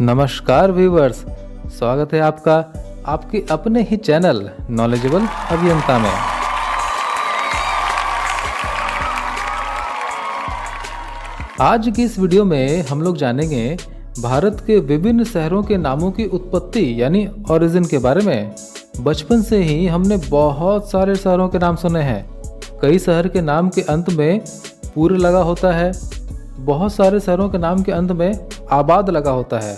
नमस्कार व्यूअर्स, स्वागत है आपका आपके अपने ही चैनल नॉलेजेबल अभियंता में। आज की इस वीडियो में हम लोग जानेंगे भारत के विभिन्न शहरों के नामों की उत्पत्ति यानी ओरिजिन के बारे में। बचपन से ही हमने बहुत सारे शहरों के नाम सुने हैं। कई शहर के नाम के अंत में पूर लगा होता है, बहुत सारे शहरों के नाम के अंत में आबाद लगा होता है,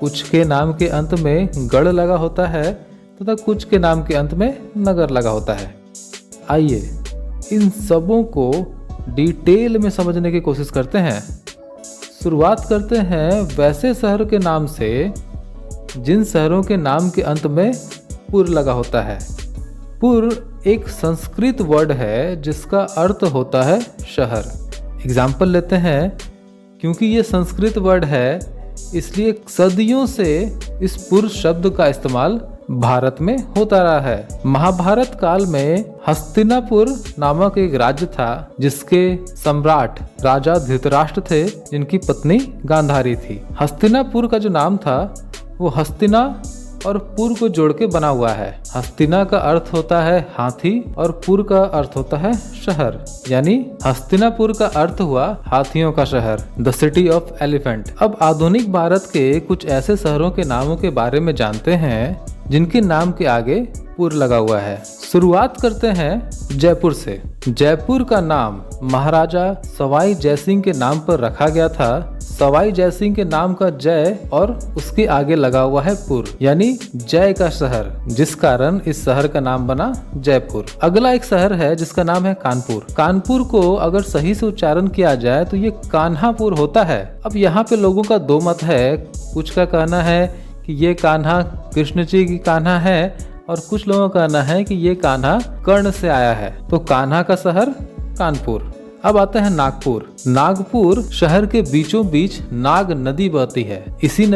कुछ के नाम के अंत में गढ़ लगा होता है तथा कुछ के नाम के अंत में नगर लगा होता है। आइए इन सबों को डिटेल में समझने की कोशिश करते हैं। शुरुआत करते हैं वैसे शहर के नाम से जिन शहरों के नाम के अंत में पुर लगा होता है। पुर एक संस्कृत वर्ड है जिसका अर्थ होता है शहर। एग्जाम्पल लेते हैं, क्योंकि ये संस्कृत वर्ड है इसलिए सदियों से इस पुर शब्द का इस्तेमाल भारत में होता रहा है। महाभारत काल में हस्तिनापुर नामक एक राज्य था जिसके सम्राट राजा धृतराष्ट्र थे, जिनकी पत्नी गांधारी थी। हस्तिनापुर का जो नाम था वो हस्तिना और पुर को जोड़ के बना हुआ है। हस्तिना का अर्थ होता है हाथी और पुर का अर्थ होता है शहर, यानी हस्तिनापुर का अर्थ हुआ हाथियों का शहर, द सिटी ऑफ एलिफेंट। अब आधुनिक भारत के कुछ ऐसे शहरों के नामों के बारे में जानते हैं जिनके नाम के आगे पुर लगा हुआ है। शुरुआत करते हैं जयपुर से। जयपुर का नाम महाराजा सवाई जयसिंह के नाम पर रखा गया था। सवाई जयसिंह के नाम का जय और उसके आगे लगा हुआ है पुर, यानी जय का शहर, जिस कारण इस शहर का नाम बना जयपुर। अगला एक शहर है जिसका नाम है कानपुर। कानपुर को अगर सही से उच्चारण किया जाए तो ये कान्हापुर होता है। अब यहाँ पे लोगों का दो मत है। कुछ का कहना है कि ये कान्हा कृष्ण जी की कान्हा है और कुछ लोगों का कहना है कि ये कान्हा कर्ण से आया है। तो कान्हा का शहर कानपुर। अब आते हैं नागपुर। नागपुर शहर के बीचों बीच नाग नदी बहती है। इसी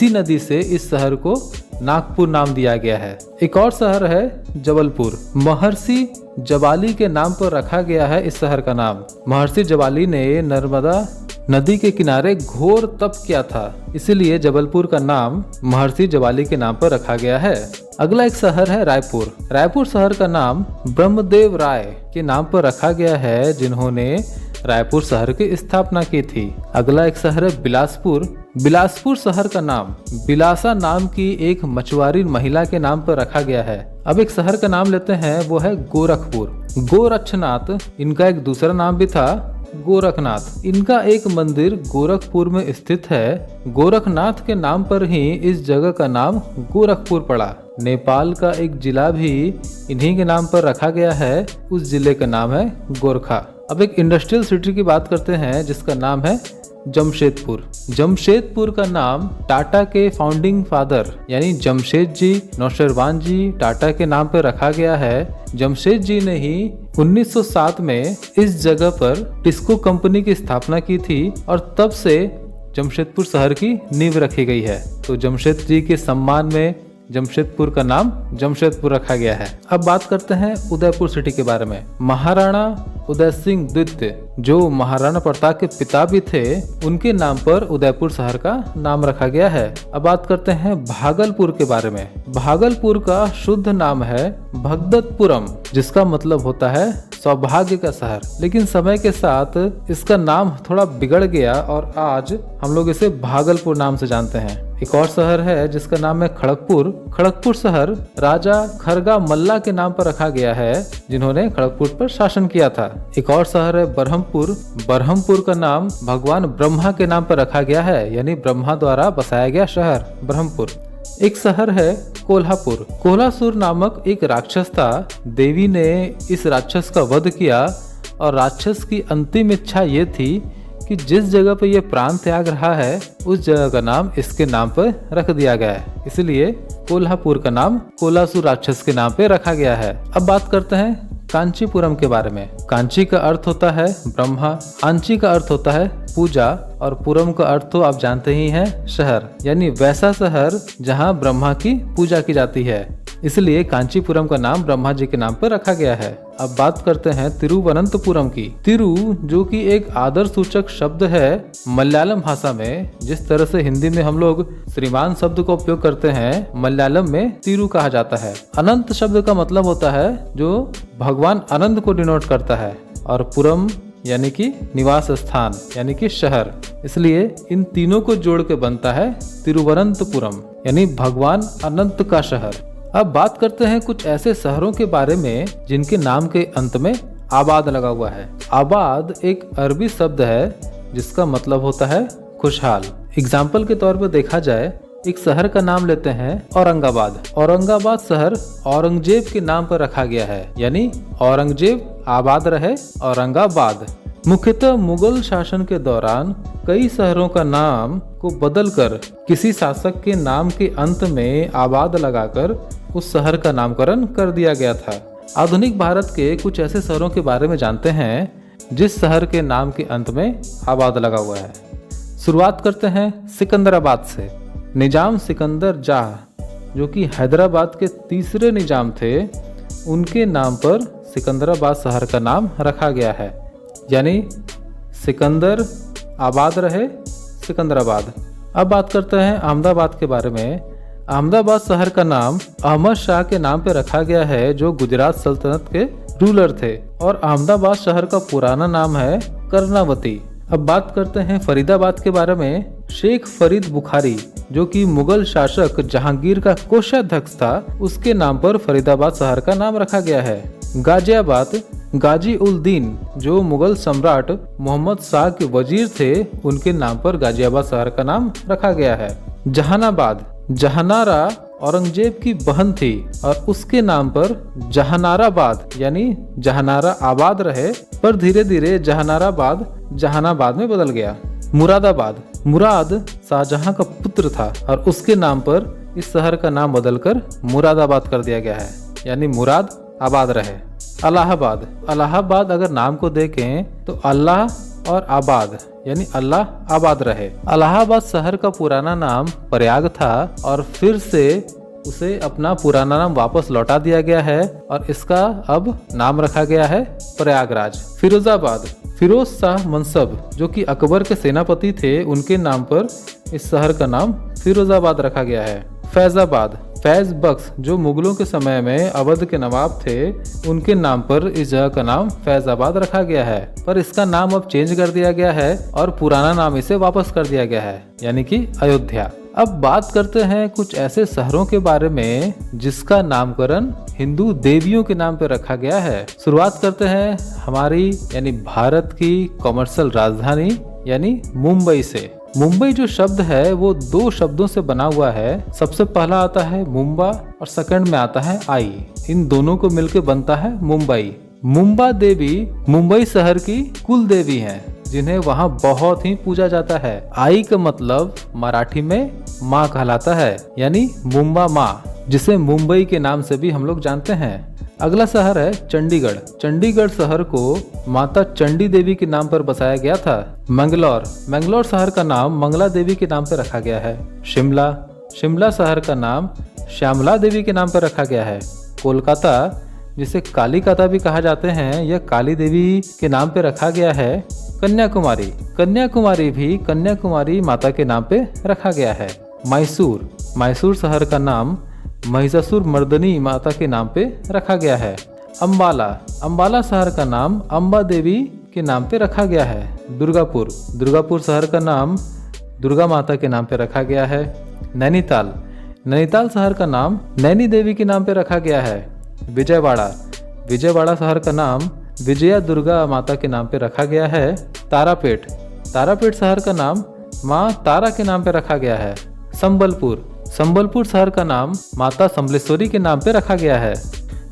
नदी से इस शहर को नागपुर नाम दिया गया है। एक और शहर है जबलपुर। महर्षि जबाली के नाम पर रखा गया है इस शहर का नाम। महर्षि जबाली ने नर्मदा नदी के किनारे घोर तप किया था, इसीलिए जबलपुर का नाम महर्षि जबाली के नाम पर रखा गया है। अगला एक शहर है रायपुर। रायपुर शहर का नाम ब्रह्मदेव राय के नाम पर रखा गया है, जिन्होंने रायपुर शहर की स्थापना की थी। अगला एक शहर है बिलासपुर। बिलासपुर शहर का नाम बिलासा नाम की एक मछुआरी महिला के नाम पर रखा गया है। अब एक शहर का नाम लेते हैं, वो है गोरखपुर। गोरक्षनाथ इनका एक दूसरा नाम भी था, गोरखनाथ। इनका एक मंदिर गोरखपुर में स्थित है। गोरखनाथ के नाम पर ही इस जगह का नाम गोरखपुर पड़ा। नेपाल का एक जिला भी इन्हीं के नाम पर रखा गया है, उस जिले का नाम है गोरखा। अब एक इंडस्ट्रियल सिटी की बात करते हैं जिसका नाम है जमशेदपुर। जमशेदपुर का नाम टाटा के फाउंडिंग फादर यानी जमशेद जी नौशेरवान जी टाटा के नाम पर रखा गया है। जमशेद जी ने ही 1907 में इस जगह पर टिस्को कंपनी की स्थापना की थी और तब से जमशेदपुर शहर की नींव रखी गई है। तो जमशेद जी के सम्मान में जमशेदपुर का नाम जमशेदपुर रखा गया है। अब बात करते हैं उदयपुर सिटी के बारे में। महाराणा उदय सिंह द्वितीय, जो महाराणा प्रताप के पिता भी थे, उनके नाम पर उदयपुर शहर का नाम रखा गया है। अब बात करते हैं भागलपुर के बारे में। भागलपुर का शुद्ध नाम है भगदत्तपुरम, जिसका मतलब होता है सौभाग्य का शहर। लेकिन समय के साथ इसका नाम थोड़ा बिगड़ गया और आज हम लोग इसे भागलपुर नाम से जानते हैं। एक और शहर है जिसका नाम है खड़गपुर। खड़गपुर शहर राजा खरगा मल्ला के नाम पर रखा गया है, जिन्होंने खड़गपुर पर शासन किया था। एक और शहर है बरहमपुर। बरहमपुर का नाम भगवान ब्रह्मा के नाम पर रखा गया है, यानी ब्रह्मा द्वारा बसाया गया शहर बरहमपुर। एक शहर है कोल्हापुर। कोल्हासुर नामक एक राक्षस था। देवी ने इस राक्षस का वध किया और राक्षस की अंतिम इच्छा ये थी कि जिस जगह पे ये प्राण त्याग रहा है उस जगह का नाम इसके नाम पर रख दिया गया है, इसलिए कोल्हापुर का नाम कोल्हासुर राक्षस के नाम पे रखा गया है। अब बात करते हैं कांचीपुरम के बारे में। कांची का अर्थ होता है ब्रह्मा, आंची का अर्थ होता है पूजा और पुरम का अर्थ तो आप जानते ही हैं शहर, यानी वैसा शहर जहां ब्रह्मा की पूजा की जाती है। इसलिए कांचीपुरम का नाम ब्रह्मा जी के नाम पर रखा गया है। अब बात करते हैं तिरुवनंतपुरम की। तिरु जो कि एक आदर सूचक शब्द है मलयालम भाषा में, जिस तरह से हिंदी में हम लोग श्रीमान शब्द का उपयोग करते हैं, मलयालम में तिरु कहा जाता है। अनंत शब्द का मतलब होता है जो भगवान अनंत को डिनोट करता है, और पुरम यानी कि निवास स्थान यानी कि शहर, इसलिए इन तीनों को जोड़ के बनता है तिरुवनंतपुरम यानी भगवान अनंत का शहर। अब बात करते हैं कुछ ऐसे शहरों के बारे में जिनके नाम के अंत में आबाद लगा हुआ है। आबाद एक अरबी शब्द है जिसका मतलब होता है खुशहाल। एग्जाम्पल के तौर पर देखा जाए, एक शहर का नाम लेते हैं औरंगाबाद। औरंगाबाद शहर औरंगजेब के नाम पर रखा गया है, यानी औरंगजेब आबाद रहे औरंगाबाद। मुख्यतः मुगल शासन के दौरान कई शहरों का नाम को बदलकर किसी शासक के नाम के अंत में आबाद लगाकर उस शहर का नामकरण कर दिया गया था। आधुनिक भारत के कुछ ऐसे शहरों के बारे में जानते हैं जिस शहर के नाम के अंत में आबाद लगा हुआ है। शुरुआत करते हैं सिकंदराबाद से। निजाम सिकंदर जाह, जो कि हैदराबाद के तीसरे निजाम थे, उनके नाम पर सिकंदराबाद शहर का नाम रखा गया है, यानी सिकंदर आबाद रहे सिकंदराबाद। अब बात करते हैं अहमदाबाद के बारे में। अहमदाबाद शहर का नाम अहमद शाह के नाम पे रखा गया है, जो गुजरात सल्तनत के रूलर थे, और अहमदाबाद शहर का पुराना नाम है कर्णावती। अब बात करते हैं फरीदाबाद के बारे में। शेख फरीद बुखारी, जो कि मुगल शासक जहांगीर का कोषाध्यक्ष था, उसके नाम पर फरीदाबाद शहर का नाम रखा गया है। गाजियाबाद, गाजी उल दीन, जो मुगल सम्राट मोहम्मद शाह के वजीर थे, उनके नाम पर गाजियाबाद शहर का नाम रखा गया है। जहानाबाद, जहानारा औरंगजेब की बहन थी और उसके नाम पर जहानाराबाद यानी जहानारा आबाद रहे, पर धीरे धीरे जहानाराबाद जहानाबाद में बदल गया। मुरादाबाद, मुराद शाहजहां का पुत्र था और उसके नाम पर इस शहर का नाम बदलकर मुरादाबाद कर दिया गया है, यानी मुराद आबाद रहे। अलाहाबाद, अलाहाबाद अगर नाम को देखें तो अल्लाह और आबाद यानी अल्लाह आबाद रहे। अलाहाबाद शहर का पुराना नाम प्रयाग था और फिर से उसे अपना पुराना नाम वापस लौटा दिया गया है और इसका अब नाम रखा गया है प्रयागराज। फिरोजाबाद, फिरोज शाह मनसब, जो कि अकबर के सेनापति थे, उनके नाम पर इस शहर का नाम फिरोजाबाद रखा गया है। फैजाबाद, फैज बख्श, जो मुगलों के समय में अवध के नवाब थे, उनके नाम पर इस जगह का नाम फैजाबाद रखा गया है, पर इसका नाम अब चेंज कर दिया गया है और पुराना नाम इसे वापस कर दिया गया है, यानी कि अयोध्या। अब बात करते हैं कुछ ऐसे शहरों के बारे में जिसका नामकरण हिंदू देवियों के नाम पर रखा गया है। शुरुआत करते हैं हमारी यानी भारत की कॉमर्शियल राजधानी यानी मुंबई से। मुंबई जो शब्द है वो दो शब्दों से बना हुआ है। सबसे पहला आता है मुंबा और सेकंड में आता है आई। इन दोनों को मिलकर बनता है मुंबई। मुंबा देवी मुंबई शहर की कुल देवी हैं, जिन्हें वहाँ बहुत ही पूजा जाता है। आई का मतलब मराठी में माँ कहलाता है, यानी मुंबा माँ, जिसे मुंबई के नाम से भी हम लोग जानते हैं। अगला शहर है चंडीगढ़। चंडीगढ़ शहर को माता चंडी देवी के नाम पर बसाया गया था। मंगलौर, मंगलौर शहर का नाम मंगला देवी के नाम पर रखा गया है। शिमला, शिमला शहर का नाम श्यामला देवी के नाम पर रखा गया है। कोलकाता, जिसे कालीकाता भी कहा जाते हैं, यह काली देवी के नाम पे रखा गया है। कन्याकुमारी, कन्याकुमारी भी कन्याकुमारी माता के नाम पे रखा गया है। मैसूर, मैसूर शहर का नाम महिषासुर मर्दनी माता के नाम पे रखा गया है। अंबाला, अंबाला शहर का नाम अंबा देवी के नाम पे रखा गया है। दुर्गापुर, दुर्गापुर शहर का नाम दुर्गा माता के नाम पे रखा गया है। नैनीताल, नैनीताल शहर का नाम नैनी देवी के नाम पे रखा गया है। विजयवाड़ा, विजयवाड़ा शहर का नाम विजया दुर्गा माता के नाम पे रखा गया है। तारापीठ, तारापीठ शहर का नाम माँ तारा के नाम पे रखा गया है। संबलपुर, संबलपुर शहर का नाम माता समलेश्वरी के नाम पे रखा गया है।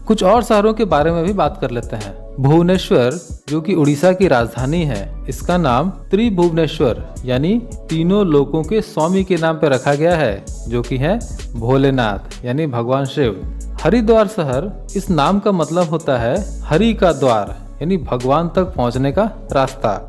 कुछ और शहरों के बारे में भी बात कर लेते हैं। भुवनेश्वर, जो कि उड़ीसा की राजधानी है, इसका नाम त्रिभुवनेश्वर यानी तीनों लोकों के स्वामी के नाम पे रखा गया है, जो कि है भोलेनाथ यानी भगवान शिव। हरिद्वार शहर, इस नाम का मतलब होता है हरि का द्वार यानी भगवान तक पहुंचने का रास्ता।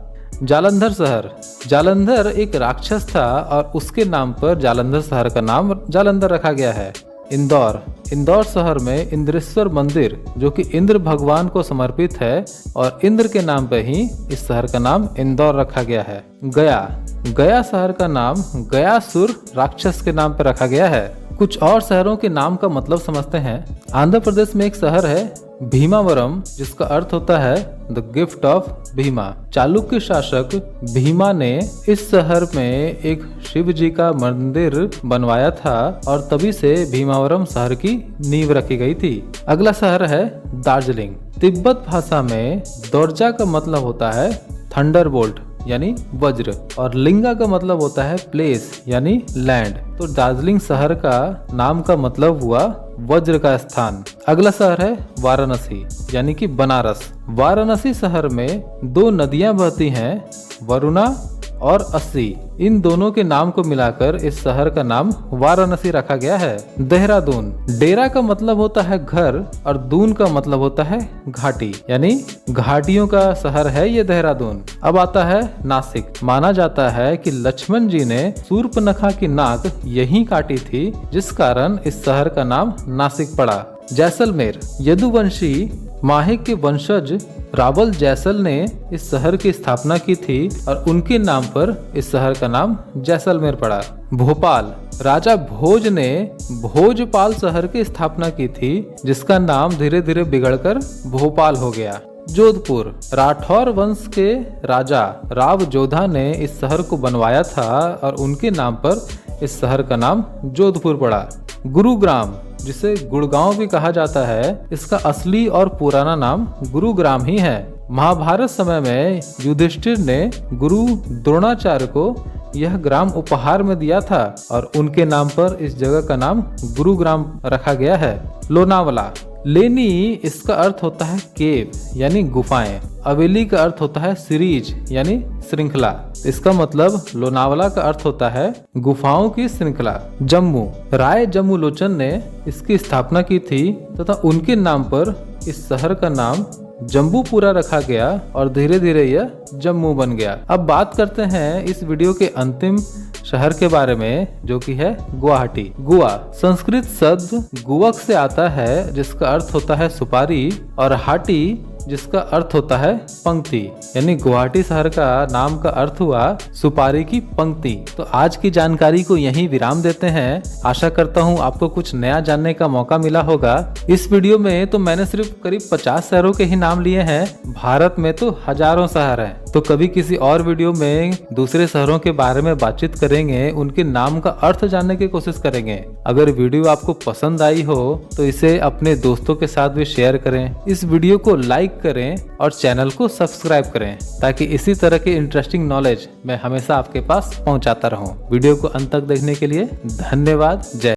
जालंधर शहर, जालंधर एक राक्षस था और उसके नाम पर जालंधर शहर का नाम जालंधर रखा गया है। इंदौर। इंदौर शहर में इंद्रेश्वर मंदिर जो कि इंद्र भगवान को समर्पित है और इंद्र के नाम पे ही इस शहर का नाम इंदौर रखा गया है। गया। गया शहर का नाम गयासुर राक्षस के नाम पे रखा गया है। कुछ और शहरों के नाम का मतलब समझते हैं। आंध्र प्रदेश में एक शहर है भीमावरम जिसका अर्थ होता है the gift of Bhima. Chalukya शासक भीमा ने इस शहर में एक शिव जी का मंदिर बनवाया था और तभी से भीमावरम शहर की नींव रखी गई थी। अगला शहर है दार्जिलिंग। तिब्बत भाषा में दोरजा का मतलब होता है थंडरबोल्ट यानी वज्र और लिंगा का मतलब होता है प्लेस यानी लैंड। तो दार्जिलिंग शहर का नाम का मतलब हुआ वज्र का स्थान। अगला शहर है वाराणसी यानी कि बनारस। वाराणसी शहर में दो नदियां बहती हैं, वरुणा और अस्सी। इन दोनों के नाम को मिलाकर इस शहर का नाम वाराणसी रखा गया है। देहरादून। डेरा का मतलब होता है घर और दून का मतलब होता है घाटी यानी घाटियों का शहर है ये देहरादून। अब आता है नासिक। माना जाता है कि लक्ष्मण जी ने शूर्पणखा की नाक यहीं काटी थी जिस कारण इस शहर का नाम नासिक पड़ा। जैसलमेर। यदुवंशी माहिक के वंशज रावल जैसल ने इस शहर की स्थापना की थी और उनके नाम पर इस शहर का नाम जैसलमेर पड़ा। भोपाल। राजा भोज ने भोजपाल शहर की स्थापना की थी जिसका नाम धीरे धीरे बिगड़कर भोपाल हो गया। जोधपुर। राठौर वंश के राजा राव जोधा ने इस शहर को बनवाया था और उनके नाम पर इस शहर का नाम जोधपुर पड़ा। गुरुग्राम जिसे गुड़गांव भी कहा जाता है, इसका असली और पुराना नाम गुरुग्राम ही है। महाभारत समय में युधिष्ठिर ने गुरु द्रोणाचार्य को यह ग्राम उपहार में दिया था और उनके नाम पर इस जगह का नाम गुरुग्राम रखा गया है। लोनावला। लेनी इसका अर्थ होता है केव यानी गुफाएं। अवेली का अर्थ होता है सीरीज यानी श्रृंखला। इसका मतलब लोनावला का अर्थ होता है गुफाओं की श्रृंखला। जम्मू। राय जम्मूलोचन ने इसकी स्थापना की थी तथा उनके नाम पर इस शहर का नाम जम्बूपुरा रखा गया और धीरे धीरे यह जम्मू बन गया। अब बात करते हैं इस वीडियो के अंतिम शहर के बारे में जो कि है गुवाहाटी। गोवा। संस्कृत शब्द गुवक से आता है जिसका अर्थ होता है सुपारी और हाटी जिसका अर्थ होता है पंक्ति यानी गुवाहाटी शहर का नाम का अर्थ हुआ सुपारी की पंक्ति। तो आज की जानकारी को यहीं विराम देते हैं। आशा करता हूँ आपको कुछ नया जानने का मौका मिला होगा। इस वीडियो में तो मैंने सिर्फ करीब 50 शहरों के ही नाम लिए हैं। भारत में तो हजारों शहर हैं। तो कभी किसी और वीडियो में दूसरे शहरों के बारे में बातचीत करेंगे, उनके नाम का अर्थ जानने की कोशिश करेंगे। अगर वीडियो आपको पसंद आई हो तो इसे अपने दोस्तों के साथ भी शेयर करें। इस वीडियो को लाइक करें और चैनल को सब्सक्राइब करें ताकि इसी तरह के इंटरेस्टिंग नॉलेज मैं हमेशा आपके पास पहुंचाता रहूं। वीडियो को अंत तक देखने के लिए धन्यवाद। जय